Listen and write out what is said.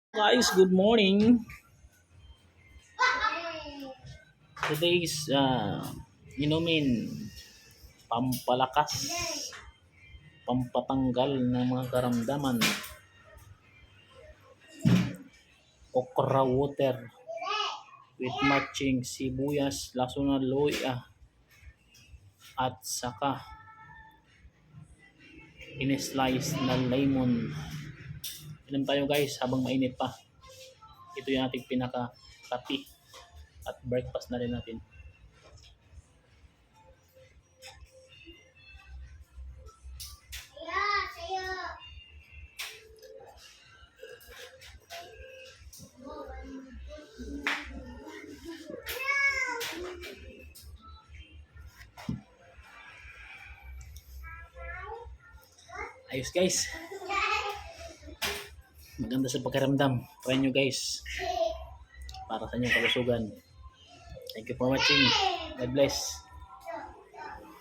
Guys, good morning. Today's inumin pampalakas, pampatanggal ng mga karamdaman, okra water with matching sibuyas, laso na loya at saka in-slice na lemon. Inom tayo guys habang mainit pa. Ito yung ating pinaka-kape at breakfast na rin natin. Ayos guys. Maganda sa pakiramdam. Try nyo guys. Para sa inyong kalusugan. Thank you for watching. God bless.